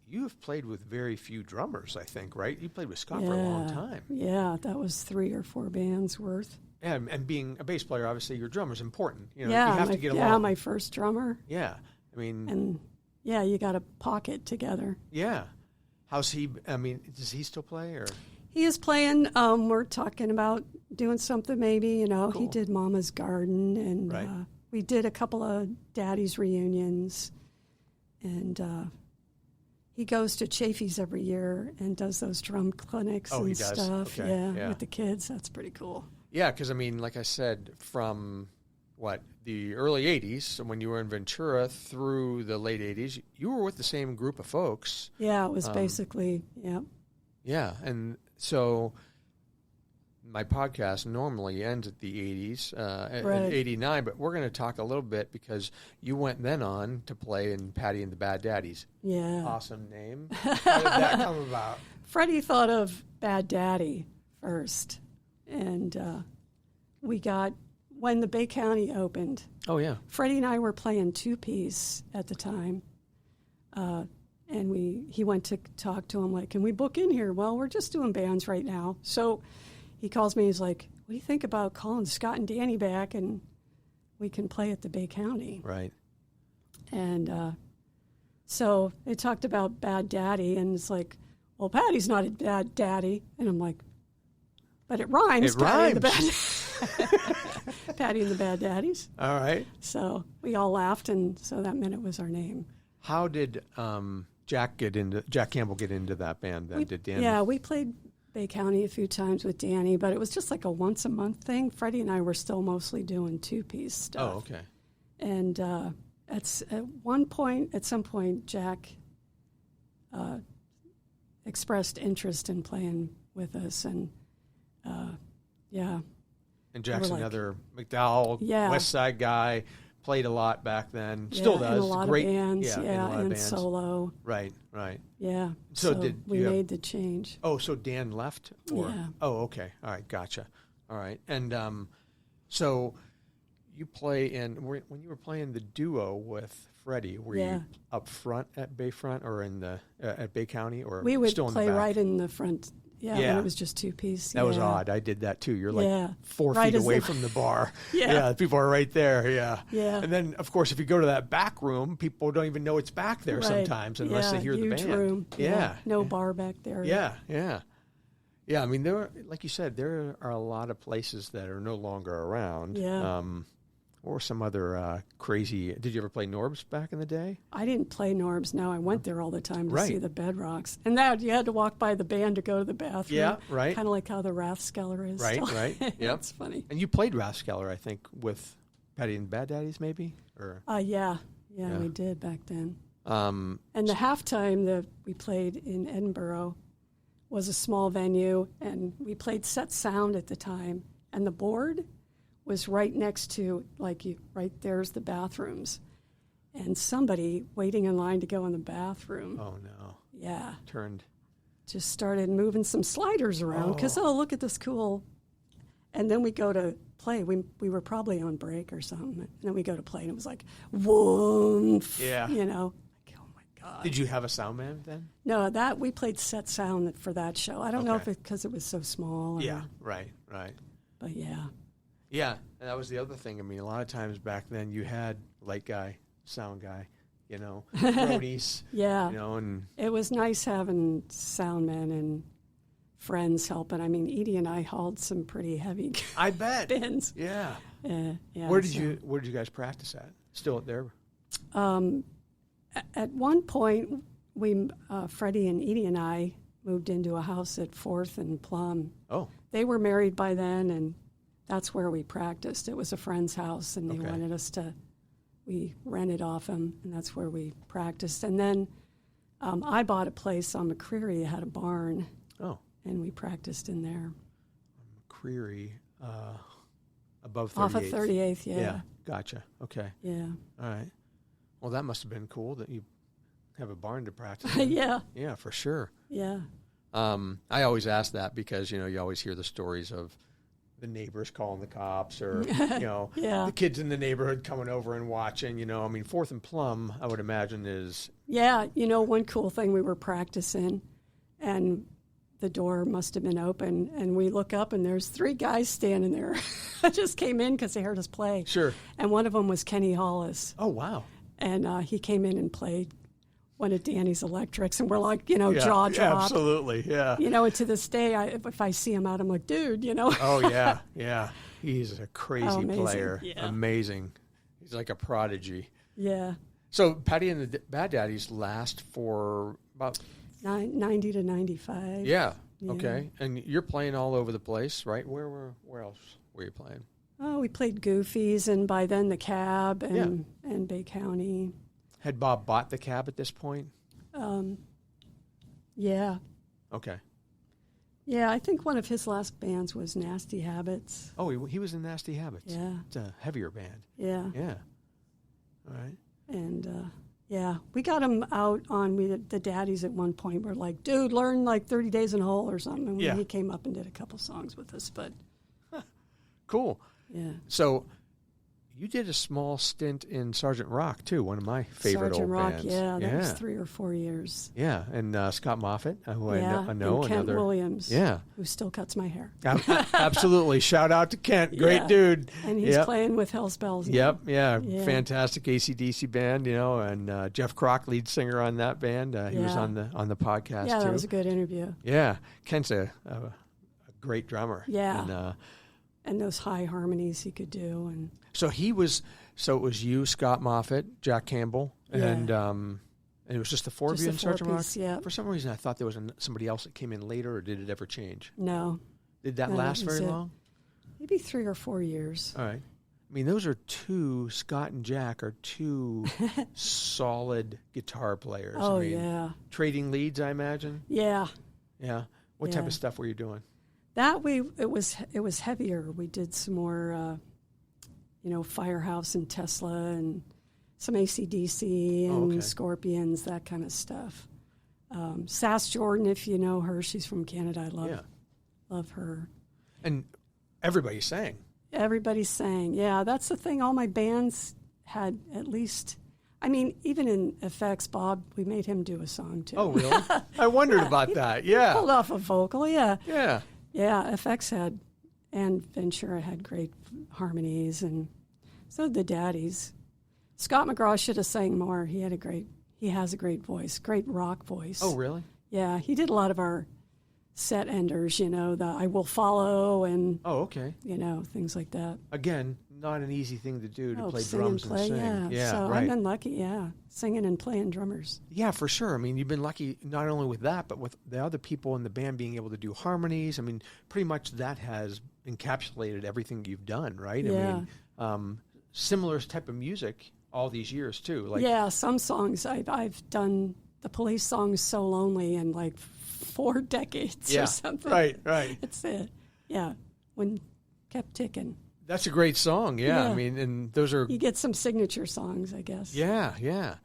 [SPEAKER 1] you have played with very few drummers, I think, right? You played with Scott for a long time.
[SPEAKER 2] Yeah, that was 3 or 4 bands worth.
[SPEAKER 1] And being a bass player, obviously, your drummer's important. You
[SPEAKER 2] Yeah,
[SPEAKER 1] have to get along.
[SPEAKER 2] yeah, my first drummer.
[SPEAKER 1] Yeah, I mean,
[SPEAKER 2] And yeah, you got to pocket together.
[SPEAKER 1] yeah. How's he? I mean, does he still play or?
[SPEAKER 2] He is playing. We're talking about doing something maybe,
[SPEAKER 1] Cool.
[SPEAKER 2] He did Mama's Garden, and
[SPEAKER 1] Right.
[SPEAKER 2] we did a couple of Daddy's reunions. And he goes to Chafee's every year and does those drum clinics
[SPEAKER 1] Oh, he
[SPEAKER 2] and
[SPEAKER 1] does?
[SPEAKER 2] stuff.
[SPEAKER 1] Okay, yeah.
[SPEAKER 2] With the kids. That's pretty cool.
[SPEAKER 1] Yeah, because I mean, like I said, from the early '80s, so when you were in Ventura through the late '80s, you were with the same group of folks.
[SPEAKER 2] Yeah, it was basically, yeah.
[SPEAKER 1] Yeah, and so my podcast normally ends at the '80s, at
[SPEAKER 2] Right.
[SPEAKER 1] '89, but we're going to talk a little bit because you went then on to play in Patti and the Bad Daddies.
[SPEAKER 2] Yeah.
[SPEAKER 1] Awesome name. How did that come about?
[SPEAKER 2] Freddie thought of Bad Daddy first. And when the Bay County opened,
[SPEAKER 1] Oh, yeah.
[SPEAKER 2] Freddie and I were playing 2-piece at the time. And he went to talk to him, like, "Can we book in here?" "Well, we're just doing bands right now." So he calls me, he's like, "What do you think about calling Scott and Danny back and we can play at the Bay County?"
[SPEAKER 1] Right.
[SPEAKER 2] And so they talked about Bad Daddy, and it's like, "Well, Patty's not a bad daddy." And I'm like, "But it rhymes."
[SPEAKER 1] It
[SPEAKER 2] Patty and
[SPEAKER 1] rhymes.
[SPEAKER 2] Patty and the Bad Daddies.
[SPEAKER 1] All right.
[SPEAKER 2] So we all laughed, and so that meant it was our name.
[SPEAKER 1] How did Jack Campbell get into that band then? Did Dan?
[SPEAKER 2] Yeah, we played Bay County a few times with Danny, but it was just like a once-a-month thing. Freddie and I were still mostly doing 2-piece stuff.
[SPEAKER 1] Oh, okay.
[SPEAKER 2] And at some point, Jack expressed interest in playing with us, and yeah.
[SPEAKER 1] And Jack's
[SPEAKER 2] We're like-
[SPEAKER 1] another McDowell,
[SPEAKER 2] Yeah.
[SPEAKER 1] West Side guy. Played a lot back then. Still
[SPEAKER 2] Yeah,
[SPEAKER 1] does.
[SPEAKER 2] in a lot
[SPEAKER 1] Great.
[SPEAKER 2] of bands,
[SPEAKER 1] Yeah, in a lot of
[SPEAKER 2] and
[SPEAKER 1] bands.
[SPEAKER 2] solo.
[SPEAKER 1] Right, right.
[SPEAKER 2] Yeah.
[SPEAKER 1] So did
[SPEAKER 2] we
[SPEAKER 1] you have-
[SPEAKER 2] made the change.
[SPEAKER 1] Oh, so Dan left? Or?
[SPEAKER 2] Yeah.
[SPEAKER 1] Oh, okay. All right, gotcha. All right. And so you play when you were playing the duo with Freddie, were you up front at Bayfront or in the at Bay County or
[SPEAKER 2] We would
[SPEAKER 1] still in
[SPEAKER 2] play
[SPEAKER 1] the back?
[SPEAKER 2] right in the front. Yeah,
[SPEAKER 1] Yeah.
[SPEAKER 2] when it was just 2-piece.
[SPEAKER 1] That was odd. I did that too. You're like
[SPEAKER 2] Yeah.
[SPEAKER 1] 4
[SPEAKER 2] Right
[SPEAKER 1] feet
[SPEAKER 2] as
[SPEAKER 1] away
[SPEAKER 2] the-
[SPEAKER 1] from the bar.
[SPEAKER 2] Yeah.
[SPEAKER 1] People are right there. Yeah.
[SPEAKER 2] Yeah.
[SPEAKER 1] And then, of course, if you go to that back room, people don't even know it's back there
[SPEAKER 2] Right.
[SPEAKER 1] sometimes unless they hear the
[SPEAKER 2] huge
[SPEAKER 1] band.
[SPEAKER 2] room.
[SPEAKER 1] Yeah.
[SPEAKER 2] No bar back there.
[SPEAKER 1] Yeah. Yeah. Yeah. I mean, like you said, there are a lot of places that are no longer around.
[SPEAKER 2] Yeah.
[SPEAKER 1] Or some other crazy. Did you ever play Norbs back in the day?
[SPEAKER 2] I didn't play Norbs. No, I went there all the time to
[SPEAKER 1] Right.
[SPEAKER 2] see the Bedrocks. And that you had to walk by the band to go to the bathroom.
[SPEAKER 1] Yeah, right.
[SPEAKER 2] Kind of like how the Rathskeller is.
[SPEAKER 1] Right,
[SPEAKER 2] still.
[SPEAKER 1] right. Yep.
[SPEAKER 2] That's funny.
[SPEAKER 1] And you played Rathskeller, I think, with Patti and the Bad Daddies, maybe? Or
[SPEAKER 2] Yeah,
[SPEAKER 1] Yeah.
[SPEAKER 2] we did back then.
[SPEAKER 1] um,
[SPEAKER 2] And the halftime that we played in Edinboro was a small venue, and we played Set Sound at the time. And the board was right next to, right there's the bathrooms. and somebody waiting in line to go in the bathroom.
[SPEAKER 1] Oh, no.
[SPEAKER 2] Yeah. Just started moving some sliders around because, look at this cool. And then we go to play. We were probably on break or something. And then we go to play, and it was like, whoa,
[SPEAKER 1] yeah.
[SPEAKER 2] You know. Like, oh, my God.
[SPEAKER 1] Did you have a sound man then?
[SPEAKER 2] No, we played set sound for that show. I don't know if because it was so small.
[SPEAKER 1] Yeah, right.
[SPEAKER 2] But, yeah.
[SPEAKER 1] Yeah, and that was the other thing. I mean, a lot of times back then you had light guy, sound guy, you know, roadies.
[SPEAKER 2] Yeah.
[SPEAKER 1] You know, and
[SPEAKER 2] it was nice having sound men and friends helping. I mean, Edie and I hauled some pretty heavy
[SPEAKER 1] I bet.
[SPEAKER 2] bins.
[SPEAKER 1] Yeah.
[SPEAKER 2] Yeah.
[SPEAKER 1] Where did you guys practice at? Still there?
[SPEAKER 2] At one point, Freddie and Edie and I moved into a house at 4th and Plum.
[SPEAKER 1] Oh.
[SPEAKER 2] They were married by then, and that's where we practiced. It was a friend's house, and they wanted us to, we rented off him, and that's where we practiced. And then I bought a place on McCreary. It had a barn. Oh. And we practiced in there.
[SPEAKER 1] McCreary, above 38th.
[SPEAKER 2] Off of 38th, yeah.
[SPEAKER 1] Yeah, gotcha. Okay.
[SPEAKER 2] Yeah.
[SPEAKER 1] All right. Well, that must have been cool that you have a barn to practice in.
[SPEAKER 2] Yeah.
[SPEAKER 1] Yeah, for sure.
[SPEAKER 2] Yeah.
[SPEAKER 1] I always ask that because, you know, you always hear the stories of the neighbors calling the cops or, you know, the kids in the neighborhood coming over and watching, you know. I mean, 4th and Plum, I would imagine is...
[SPEAKER 2] Yeah, you know, one cool thing, we were practicing, and the door must have been open, and we look up, and there's 3 guys standing there. I just came in because they heard us play.
[SPEAKER 1] Sure.
[SPEAKER 2] And one of them was Kenny Hollis.
[SPEAKER 1] Oh, wow.
[SPEAKER 2] And he came in and played one of Danny's electrics, and we're like, you know, jaw drop.
[SPEAKER 1] Absolutely, yeah.
[SPEAKER 2] You know, and to this day, if I see him out, I'm like, dude, you know.
[SPEAKER 1] Oh, yeah. He's a crazy player.
[SPEAKER 2] Yeah.
[SPEAKER 1] Amazing. He's like a prodigy.
[SPEAKER 2] Yeah.
[SPEAKER 1] So Patti and the Bad Daddies last for about...
[SPEAKER 2] 90 to 95.
[SPEAKER 1] Yeah. Okay. And you're playing all over the place, right? Where else were you playing?
[SPEAKER 2] Oh, we played Goofy's, and by then the Cab and Bay County.
[SPEAKER 1] Had Bob bought the Cab at this point?
[SPEAKER 2] Yeah.
[SPEAKER 1] Okay.
[SPEAKER 2] Yeah, I think one of his last bands was Nasty Habits.
[SPEAKER 1] Oh, he was in Nasty Habits.
[SPEAKER 2] Yeah.
[SPEAKER 1] It's a heavier band.
[SPEAKER 2] Yeah.
[SPEAKER 1] Yeah. All right.
[SPEAKER 2] And, yeah, we got him out on the Daddies at one point. We're like, dude, learn like 30 Days in a Hole or something. And he came up and did a couple songs with us, but...
[SPEAKER 1] Cool.
[SPEAKER 2] Yeah.
[SPEAKER 1] So you did a small stint in Sergeant Rock, too, one of my favorite
[SPEAKER 2] Sergeant
[SPEAKER 1] old
[SPEAKER 2] Rock,
[SPEAKER 1] bands.
[SPEAKER 2] yeah, that was 3 or 4 years.
[SPEAKER 1] Yeah, and Scott Moffat, who I know.
[SPEAKER 2] And Kent Williams,
[SPEAKER 1] yeah,
[SPEAKER 2] who still cuts my hair.
[SPEAKER 1] Absolutely. Shout out to Kent. Great dude.
[SPEAKER 2] And he's playing with Hell's Bells now.
[SPEAKER 1] Yeah. Fantastic AC/DC band, you know, and Jeff Kroc, lead singer on that band. He was on the podcast, too.
[SPEAKER 2] Yeah, that was a good interview.
[SPEAKER 1] Yeah. Kent's a great drummer.
[SPEAKER 2] Yeah. And those high harmonies he could do. And
[SPEAKER 1] so it was you, Scott Moffat, Jack Campbell, and it was just the 4 of you in Sergeant Rock?
[SPEAKER 2] Yeah.
[SPEAKER 1] For some reason, I thought there was somebody else that came in later, or did it ever change?
[SPEAKER 2] No.
[SPEAKER 1] Did that last very long?
[SPEAKER 2] Maybe 3 or 4 years.
[SPEAKER 1] All right. I mean, those are Scott and Jack are 2 solid guitar players.
[SPEAKER 2] Oh,
[SPEAKER 1] I mean, trading leads, I imagine?
[SPEAKER 2] Yeah.
[SPEAKER 1] Yeah. What type of stuff were you doing?
[SPEAKER 2] That it was heavier. We did some more, Firehouse and Tesla and some AC/DC and Scorpions, that kind of stuff. Sass Jordan, if you know her, she's from Canada. I love her.
[SPEAKER 1] And everybody sang.
[SPEAKER 2] Everybody sang. Yeah, that's the thing. All my bands had at least. I mean, even in Effects, Bob, we made him do a song too.
[SPEAKER 1] Oh, really? I wondered about that. Yeah.
[SPEAKER 2] He pulled off a vocal. Yeah.
[SPEAKER 1] Yeah.
[SPEAKER 2] Yeah, FX and Ventura had great harmonies, and so did the Daddies. Scott McGraw should have sang more. He has a great voice, great rock voice.
[SPEAKER 1] Oh, really?
[SPEAKER 2] Yeah, he did a lot of our set enders, the I Will Follow and things like that.
[SPEAKER 1] Again, not an easy thing to do to play
[SPEAKER 2] sing
[SPEAKER 1] drums
[SPEAKER 2] and play,
[SPEAKER 1] sing.
[SPEAKER 2] Yeah, so
[SPEAKER 1] right.
[SPEAKER 2] I've been lucky, singing and playing drummers.
[SPEAKER 1] Yeah, for sure. I mean, you've been lucky not only with that, but with the other people in the band being able to do harmonies. I mean, pretty much that has encapsulated everything you've done, right?
[SPEAKER 2] Yeah.
[SPEAKER 1] I mean, similar type of music all these years too.
[SPEAKER 2] Like some songs I've done the Police song "So Lonely" in like 4 decades or something.
[SPEAKER 1] Right.
[SPEAKER 2] It's it. Yeah, when kept ticking.
[SPEAKER 1] That's a great song. Yeah.
[SPEAKER 2] Yeah.
[SPEAKER 1] I mean, and those are.
[SPEAKER 2] You get some signature songs, I guess.
[SPEAKER 1] Yeah, yeah.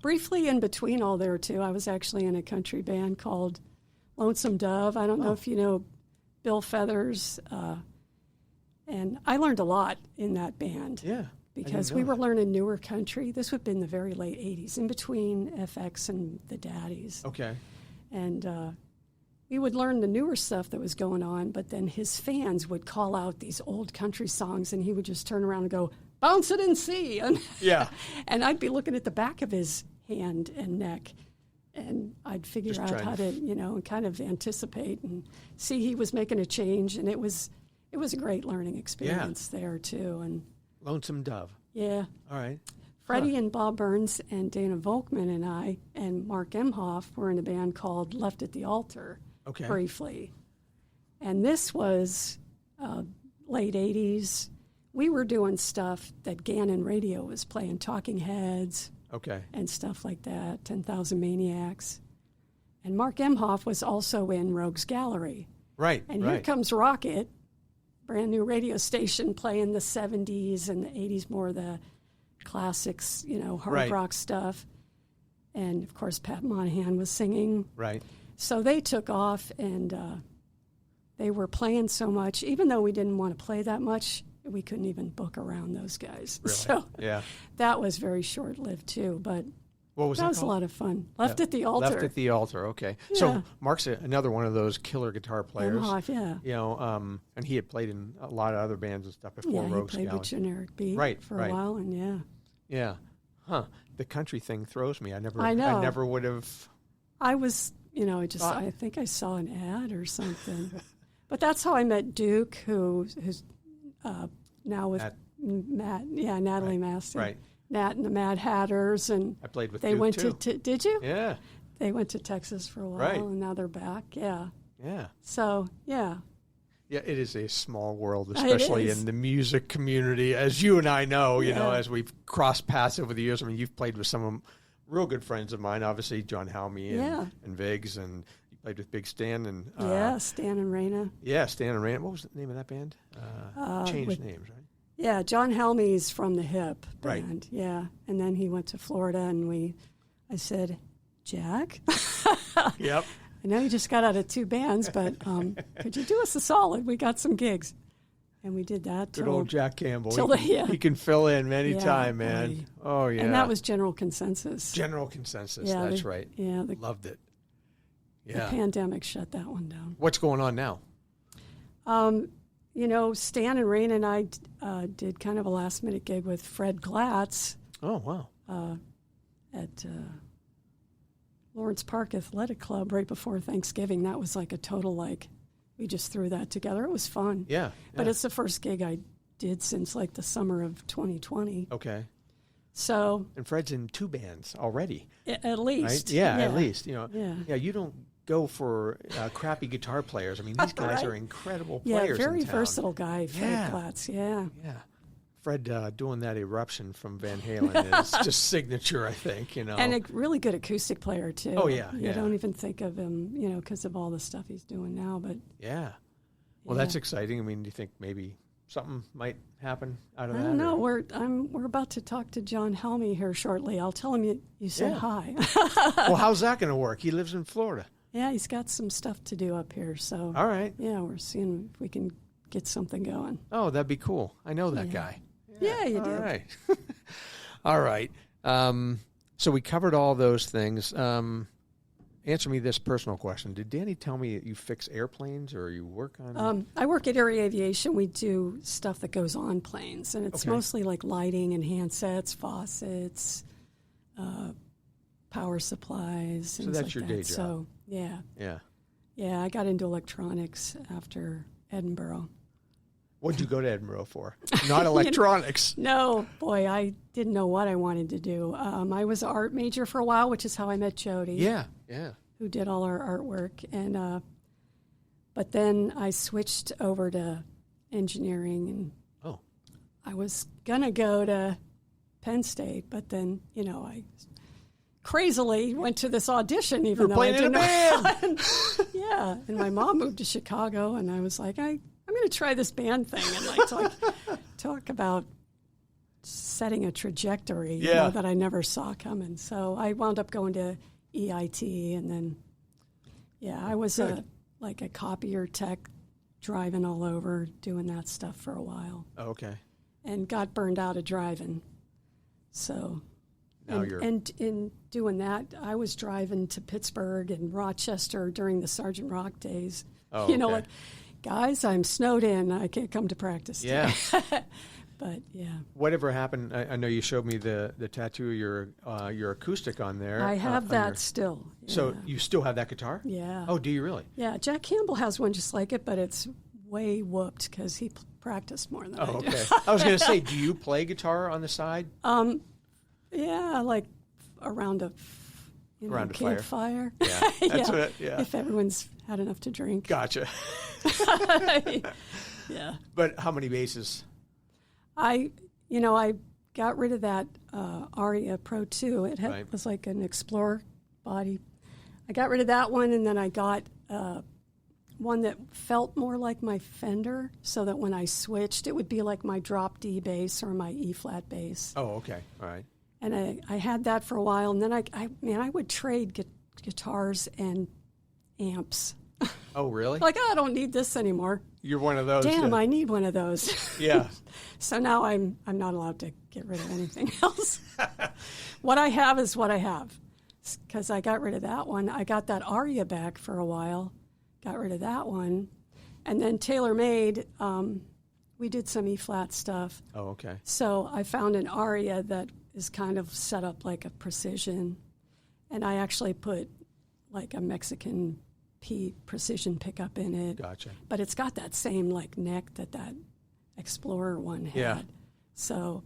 [SPEAKER 2] Briefly in between all there, too, I was actually in a country band called Lonesome Dove. I don't know if you know Bill Feathers. And I learned a lot in that band.
[SPEAKER 1] Yeah.
[SPEAKER 2] Because we were learning newer country. This would have been the very late 80s, in between FX and the Daddies.
[SPEAKER 1] Okay.
[SPEAKER 2] And we would learn the newer stuff that was going on, but then his fans would call out these old country songs, and he would just turn around and go, bounce it and see. And,
[SPEAKER 1] yeah.
[SPEAKER 2] And I'd be looking at the back of his hand and neck, and I'd figure
[SPEAKER 1] just
[SPEAKER 2] out how to, and kind of anticipate and see he was making a change. And it was a great learning experience there, too. And
[SPEAKER 1] Lonesome Dove.
[SPEAKER 2] Yeah.
[SPEAKER 1] All right.
[SPEAKER 2] Freddie and Bob Burns and Dana Volkman and I and Mark Emhoff were in a band called Left at the Altar briefly. And this was late 80s. We were doing stuff that Gannon Radio was playing, Talking Heads and stuff like that, 10,000 Maniacs. And Mark Emhoff was also in Rogues Gallery.
[SPEAKER 1] Right.
[SPEAKER 2] And here comes Rocket, brand new radio station playing the 70s and the 80s, more the classics, hard rock stuff. And, of course, Pat Monahan was singing.
[SPEAKER 1] Right.
[SPEAKER 2] So they took off, and they were playing so much. Even though we didn't want to play that much, we couldn't even book around those guys.
[SPEAKER 1] Really?
[SPEAKER 2] So
[SPEAKER 1] yeah.
[SPEAKER 2] that was very short-lived, too. But
[SPEAKER 1] what was
[SPEAKER 2] that
[SPEAKER 1] called?
[SPEAKER 2] was a lot of fun. Left at the Altar.
[SPEAKER 1] Left at the Altar, okay.
[SPEAKER 2] Yeah.
[SPEAKER 1] So Mark's another one of those killer guitar players.
[SPEAKER 2] Emhoff, yeah.
[SPEAKER 1] And he had played in a lot of other bands and stuff before Rogues Gallery.
[SPEAKER 2] He played with Generic Beat for a while, and
[SPEAKER 1] Yeah. Huh. The country thing throws me. I
[SPEAKER 2] know.
[SPEAKER 1] I never would have.
[SPEAKER 2] I was, I think I saw an ad or something. But that's how I met Duke, who's now with Matt. Yeah, Natalie Maston.
[SPEAKER 1] Right.
[SPEAKER 2] Nat and the Mad Hatters, and
[SPEAKER 1] I played with
[SPEAKER 2] they
[SPEAKER 1] Duke
[SPEAKER 2] went
[SPEAKER 1] too.
[SPEAKER 2] to did you?
[SPEAKER 1] Yeah.
[SPEAKER 2] They went to Texas for a while, and now they're back. Yeah.
[SPEAKER 1] Yeah.
[SPEAKER 2] So yeah.
[SPEAKER 1] Yeah, it is a small world, especially in the music community, as you and I know. As we've crossed paths over the years. I mean, you've played with some real good friends of mine, obviously John Halmy and Viggs, and you played with Big Stan and
[SPEAKER 2] Stan and Raina.
[SPEAKER 1] Yeah, Stan and Raina. What was the name of that band? Changed names, right?
[SPEAKER 2] Yeah, John Helmy's from the Hip band. Right. Yeah, and then he went to Florida, and I said, Jack.
[SPEAKER 1] Yep.
[SPEAKER 2] I know you just got out of 2 bands, but could you do us a solid? We got some gigs. And we did that.
[SPEAKER 1] Good old Jack Campbell.
[SPEAKER 2] He
[SPEAKER 1] can fill in anytime, man. Oh, yeah.
[SPEAKER 2] And that was General Consensus.
[SPEAKER 1] General Consensus, that's right.
[SPEAKER 2] Yeah.
[SPEAKER 1] Loved it. Yeah.
[SPEAKER 2] The pandemic shut that one down.
[SPEAKER 1] What's going on now?
[SPEAKER 2] Stan and Rain and I did kind of a last-minute gig with Fred Glatz.
[SPEAKER 1] Oh, wow.
[SPEAKER 2] At Lawrence Park Athletic Club right before Thanksgiving. That was like a total, we just threw that together. It was fun.
[SPEAKER 1] Yeah.
[SPEAKER 2] But it's the first gig I did since, the summer of 2020.
[SPEAKER 1] Okay.
[SPEAKER 2] So.
[SPEAKER 1] And Fred's in 2 bands already.
[SPEAKER 2] At least.
[SPEAKER 1] Right? Yeah, at least. Yeah, you don't go for crappy guitar players. I mean, these guys are incredible players.
[SPEAKER 2] Yeah, very
[SPEAKER 1] in town.
[SPEAKER 2] Versatile guy, Fred Glatz. Yeah.
[SPEAKER 1] Yeah. Fred doing that eruption from Van Halen is just signature, I think, And
[SPEAKER 2] a really good acoustic player, too.
[SPEAKER 1] Oh, yeah.
[SPEAKER 2] You don't even think of him, because of all the stuff he's doing now. But
[SPEAKER 1] yeah. Well, that's exciting. I mean, do you think maybe something might happen out of that?
[SPEAKER 2] I don't know. We're about to talk to John Helmy here shortly. I'll tell him you said hi.
[SPEAKER 1] Well, how's that going to work? He lives in Florida.
[SPEAKER 2] Yeah, he's got some stuff to do up here. So
[SPEAKER 1] all right.
[SPEAKER 2] Yeah, we're seeing if we can get something going.
[SPEAKER 1] Oh, that'd be cool. I know that guy.
[SPEAKER 2] Yeah, you do.
[SPEAKER 1] All right. All right. So we covered all those things. Answer me this personal question. Did Danny tell me that you fix airplanes or you work on?
[SPEAKER 2] I work at Area Aviation. We do stuff that goes on planes, and it's mostly like lighting and handsets, faucets, power supplies.
[SPEAKER 1] So that's your day job.
[SPEAKER 2] So, yeah. Yeah, I got into electronics after Edinboro.
[SPEAKER 1] What did you go to Edinboro for? Not electronics.
[SPEAKER 2] No, boy, I didn't know what I wanted to do. I was an art major for a while, which is how I met Jody.
[SPEAKER 1] Yeah.
[SPEAKER 2] Who did all our artwork. And but then I switched over to engineering, and I was going to go to Penn State, but then, I crazily went to this audition, even though I didn't know.
[SPEAKER 1] Playing in a band.
[SPEAKER 2] Yeah, and my mom moved to Chicago, and I was like, I'm going to try this band thing and talk about setting a trajectory that I never saw coming. So I wound up going to EIT, and then I was a copier tech, driving all over, doing that stuff for a while.
[SPEAKER 1] Oh, okay. And
[SPEAKER 2] got burned out of driving. So, and in doing that, I was driving to Pittsburgh and Rochester during the Sergeant Rock days.
[SPEAKER 1] Oh,
[SPEAKER 2] okay. Guys, I'm snowed in. I can't come to practice today.
[SPEAKER 1] Yeah.
[SPEAKER 2] But
[SPEAKER 1] whatever happened? I know you showed me the tattoo, your acoustic on there.
[SPEAKER 2] I have that still. Yeah.
[SPEAKER 1] So you still have that guitar?
[SPEAKER 2] Yeah.
[SPEAKER 1] Oh, do you really?
[SPEAKER 2] Yeah. Jack Campbell has one just like it, but it's way whooped because he practiced more than I do.
[SPEAKER 1] Okay. I was going to say, do you play guitar on the side?
[SPEAKER 2] Yeah, like around a campfire.
[SPEAKER 1] Yeah, that's what. Yeah.
[SPEAKER 2] If everyone's had enough to drink.
[SPEAKER 1] Gotcha.
[SPEAKER 2] Yeah.
[SPEAKER 1] But how many basses?
[SPEAKER 2] I got rid of that Aria Pro 2. It was like an Explorer body. I got rid of that one, and then I got one that felt more like my Fender, so that when I switched, it would be like my drop D bass or my E flat bass.
[SPEAKER 1] Oh, okay, all right.
[SPEAKER 2] And I had that for a while, and then I would trade guitars and amps.
[SPEAKER 1] Oh, really?
[SPEAKER 2] I don't need this anymore.
[SPEAKER 1] You're one of those.
[SPEAKER 2] Damn, I need one of those.
[SPEAKER 1] Yeah.
[SPEAKER 2] So now I'm not allowed to get rid of anything else. What I have is what I have, because I got rid of that one. I got that Aria back for a while, got rid of that one, and then TaylorMade. We did some E flat stuff.
[SPEAKER 1] Oh, okay.
[SPEAKER 2] So I found an Aria that is kind of set up like a Precision, and I actually put like a Mexican precision pickup in it.
[SPEAKER 1] Gotcha.
[SPEAKER 2] But it's got that same neck that Explorer one had.
[SPEAKER 1] Yeah.
[SPEAKER 2] So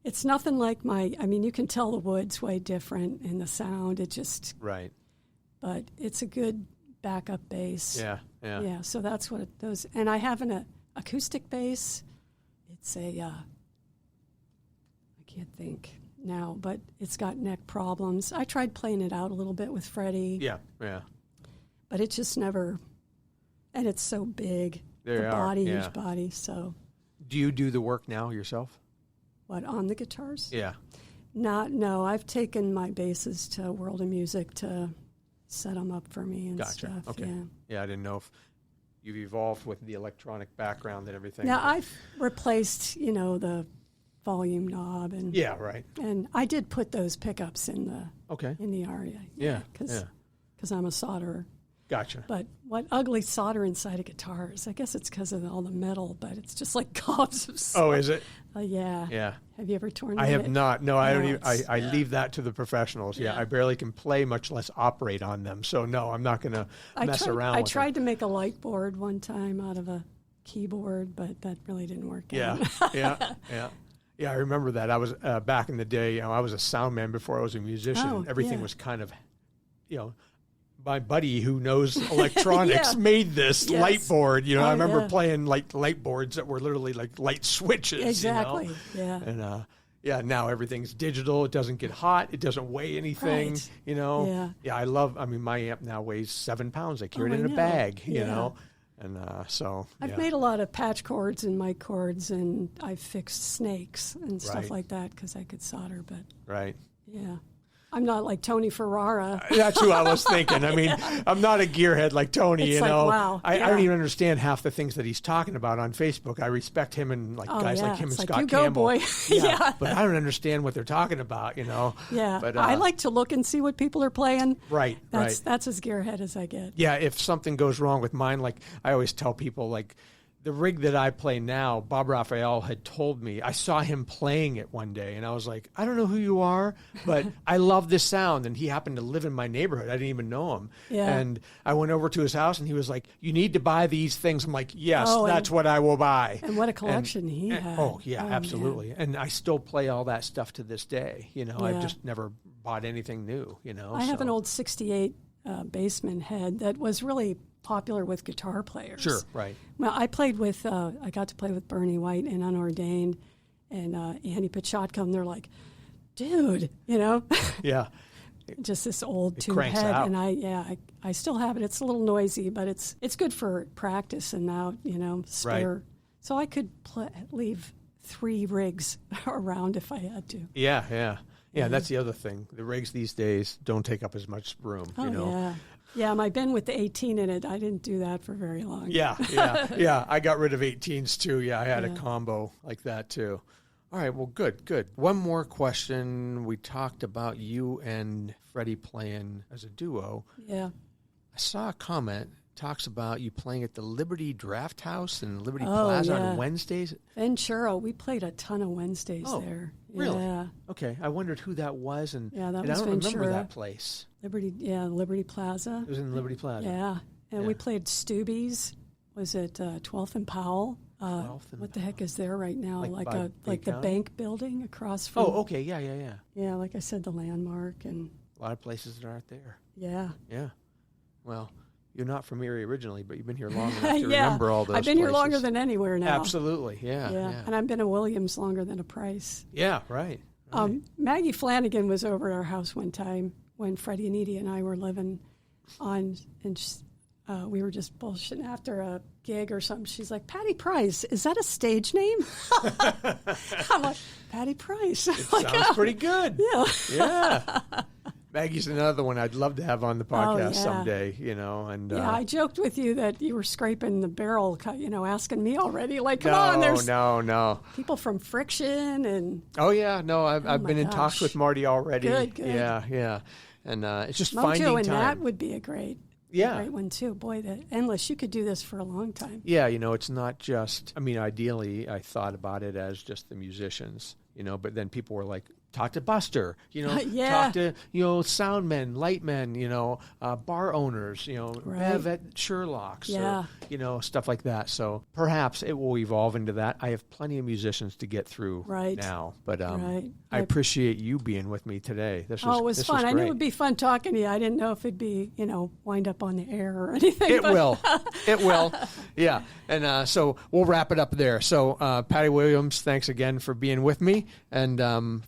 [SPEAKER 2] it's nothing like you can tell the wood's way different in the sound. It just
[SPEAKER 1] right.
[SPEAKER 2] But it's a good backup bass.
[SPEAKER 1] Yeah.
[SPEAKER 2] Yeah. So that's what those. And I have an acoustic bass. It's I can't think now, but it's got neck problems. I tried playing it out a little bit with Freddie.
[SPEAKER 1] Yeah.
[SPEAKER 2] But it just never, and it's so big, huge body, so.
[SPEAKER 1] Do you do the work now yourself?
[SPEAKER 2] What, on the guitars?
[SPEAKER 1] Yeah.
[SPEAKER 2] No, I've taken my basses to World of Music to set them up for me and
[SPEAKER 1] Gotcha.
[SPEAKER 2] stuff.
[SPEAKER 1] Okay. Yeah, I didn't know if you've evolved with the electronic background and everything.
[SPEAKER 2] Now, I've replaced, the volume knob. And
[SPEAKER 1] yeah, right.
[SPEAKER 2] And I did put those pickups in the Aria.
[SPEAKER 1] Yeah.
[SPEAKER 2] Because I'm a solderer.
[SPEAKER 1] Gotcha.
[SPEAKER 2] But what ugly solder inside of guitars? I guess it's because of all the metal, but it's just like gobs of solder.
[SPEAKER 1] Oh, is it?
[SPEAKER 2] Yeah.
[SPEAKER 1] Yeah.
[SPEAKER 2] Have you ever torn that?
[SPEAKER 1] I have not. No, I don't even. I leave that to the professionals. Yeah. I barely can play, much less operate on them. So no, I'm not going to mess around with it. I
[SPEAKER 2] tried to make a light board one time out of a keyboard, but that really didn't work out.
[SPEAKER 1] Yeah, I remember that. I was back in the day. I was a sound man before I was a musician. Everything was kind of, my buddy who knows electronics made this light board. I remember playing light boards that were literally like light switches.
[SPEAKER 2] Exactly. Yeah.
[SPEAKER 1] And now everything's digital. It doesn't get hot. It doesn't weigh anything.
[SPEAKER 2] Right.
[SPEAKER 1] Yeah. I love. my amp now weighs 7 pounds. I carry it in a bag. You know. And
[SPEAKER 2] I've made a lot of patch cords and mic cords, and I've fixed snakes and stuff like that because I could solder. But yeah, I'm not like Tony Ferrara.
[SPEAKER 1] That's who I was thinking. I'm not a gearhead like Tony.
[SPEAKER 2] It's wow.
[SPEAKER 1] I don't even understand half the things that he's talking about on Facebook. I respect him and guys like him and Scott Campbell.
[SPEAKER 2] Go, boy.
[SPEAKER 1] But I don't understand what they're talking about.
[SPEAKER 2] Yeah, but I like to look and see what people are playing.
[SPEAKER 1] Right.
[SPEAKER 2] That's as gearhead as I get.
[SPEAKER 1] Yeah, if something goes wrong with mine, like I always tell people, like the rig that I play now, Bob Raphael had told me, I saw him playing it one day, and I was like, I don't know who you are, but I love this sound. And he happened to live in my neighborhood. I didn't even know him.
[SPEAKER 2] Yeah.
[SPEAKER 1] And I went over to his house, and he was like, you need to buy these things. I'm like, yes, that's what I will buy.
[SPEAKER 2] And what a collection he had.
[SPEAKER 1] Oh, yeah, absolutely. Man. And I still play all that stuff to this day. I've just never bought anything new,
[SPEAKER 2] I have an old 68 Bassman head that was really popular with guitar players.
[SPEAKER 1] Sure, right.
[SPEAKER 2] Well, I got to play with Bernie White and Unordained and Andy Pachotka, and they're like, dude,
[SPEAKER 1] Yeah.
[SPEAKER 2] just this old tube
[SPEAKER 1] cranks
[SPEAKER 2] head.
[SPEAKER 1] out.
[SPEAKER 2] And I still have it. It's a little noisy, but it's good for practice and now, spare.
[SPEAKER 1] Right.
[SPEAKER 2] So I could leave 3 rigs around if I had to.
[SPEAKER 1] Yeah, that's the other thing. The rigs these days don't take up as much room,
[SPEAKER 2] Yeah. Yeah, my bin with the 18 in it, I didn't do that for very long.
[SPEAKER 1] Yeah. I got rid of 18s too. Yeah, I had a combo like that too. All right, well, good. One more question. We talked about you and Freddie playing as a duo.
[SPEAKER 2] Yeah.
[SPEAKER 1] I saw a comment talks about you playing at the Liberty Draft House and Liberty Plaza on Wednesdays.
[SPEAKER 2] Ventura, we played a ton of Wednesdays there.
[SPEAKER 1] Really?
[SPEAKER 2] Yeah.
[SPEAKER 1] Okay, I wondered who that was, and
[SPEAKER 2] that
[SPEAKER 1] I
[SPEAKER 2] was
[SPEAKER 1] don't
[SPEAKER 2] Ventura.
[SPEAKER 1] remember that place.
[SPEAKER 2] Liberty Plaza.
[SPEAKER 1] It was in Liberty Plaza.
[SPEAKER 2] Yeah, and we played Stubby's. Was it 12th and Powell?
[SPEAKER 1] 12th and
[SPEAKER 2] what the heck is there right now? Like the
[SPEAKER 1] County?
[SPEAKER 2] bank building across from.
[SPEAKER 1] Oh, okay, yeah.
[SPEAKER 2] Yeah, like I said, the Landmark and.
[SPEAKER 1] A lot of places that aren't there.
[SPEAKER 2] Yeah.
[SPEAKER 1] Yeah. Well, you're not from Erie originally, but you've been here long enough to remember all those
[SPEAKER 2] I've been
[SPEAKER 1] places.
[SPEAKER 2] here longer than anywhere now.
[SPEAKER 1] Absolutely, yeah.
[SPEAKER 2] And I've been in Williams longer than a Price.
[SPEAKER 1] Yeah, right.
[SPEAKER 2] Maggie Flanagan was over at our house one time when Freddie and Edie and I were living on, and we were just bullshitting after a gig or something. She's like, Patti Price, is that a stage name? I'm like, Patti Price.
[SPEAKER 1] Sounds pretty good.
[SPEAKER 2] Yeah.
[SPEAKER 1] Maggie's another one I'd love to have on the podcast someday, And
[SPEAKER 2] I joked with you that you were scraping the barrel, asking me already. Like, come on, there's
[SPEAKER 1] no.
[SPEAKER 2] people from Friction and.
[SPEAKER 1] Oh yeah, no, I've been in talks with Marty already.
[SPEAKER 2] Good.
[SPEAKER 1] Yeah, and it's just
[SPEAKER 2] Mojo
[SPEAKER 1] finding
[SPEAKER 2] and
[SPEAKER 1] time.
[SPEAKER 2] that would be a great one too. Boy, the endless. You could do this for a long time.
[SPEAKER 1] Yeah, it's not just. I mean, ideally, I thought about it as just the musicians, but then people were like, talk to Buster, talk to, sound men, light men, bar owners, Bev at Sherlock's, or, stuff like that. So perhaps it will evolve into that. I have plenty of musicians to get through now, but I appreciate you being with me today.
[SPEAKER 2] It was fun. I knew it would be fun talking to you. I didn't know if it'd be, wind up on the air or anything.
[SPEAKER 1] It will. Yeah. And so we'll wrap it up there. So Pati Williams, thanks again for being with me. And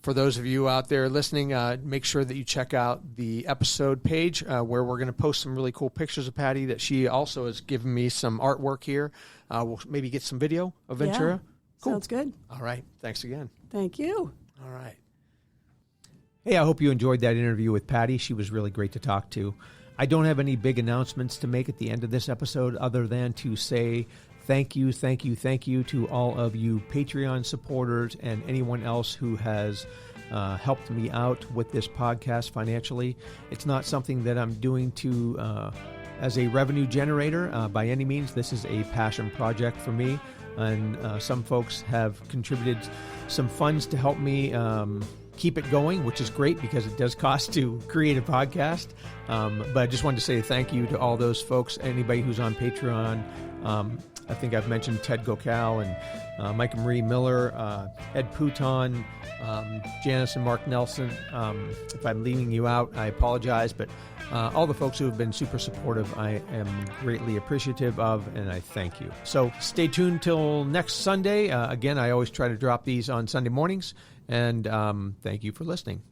[SPEAKER 1] for those of you out there listening, make sure that you check out the episode page where we're going to post some really cool pictures of Patti that she also has given me some artwork here. We'll maybe get some video of Ventura.
[SPEAKER 2] Yeah,
[SPEAKER 1] cool.
[SPEAKER 2] Sounds good.
[SPEAKER 1] All right. Thanks again.
[SPEAKER 2] Thank you.
[SPEAKER 1] All right. Hey, I hope you enjoyed that interview with Patti. She was really great to talk to. I don't have any big announcements to make at the end of this episode other than to say thank you to all of you Patreon supporters and anyone else who has helped me out with this podcast financially. It's not something that I'm doing as a revenue generator by any means. This is a passion project for me, and some folks have contributed some funds to help me keep it going, which is great because it does cost to create a podcast. But I just wanted to say thank you to all those folks, anybody who's on Patreon. I think I've mentioned Ted Gokal and Mike and Marie Miller, Ed Pouton, Janice and Mark Nelson. If I'm leaving you out, I apologize, but all the folks who have been super supportive, I am greatly appreciative of, and I thank you. So stay tuned till next Sunday. Again, I always try to drop these on Sunday mornings, and thank you for listening.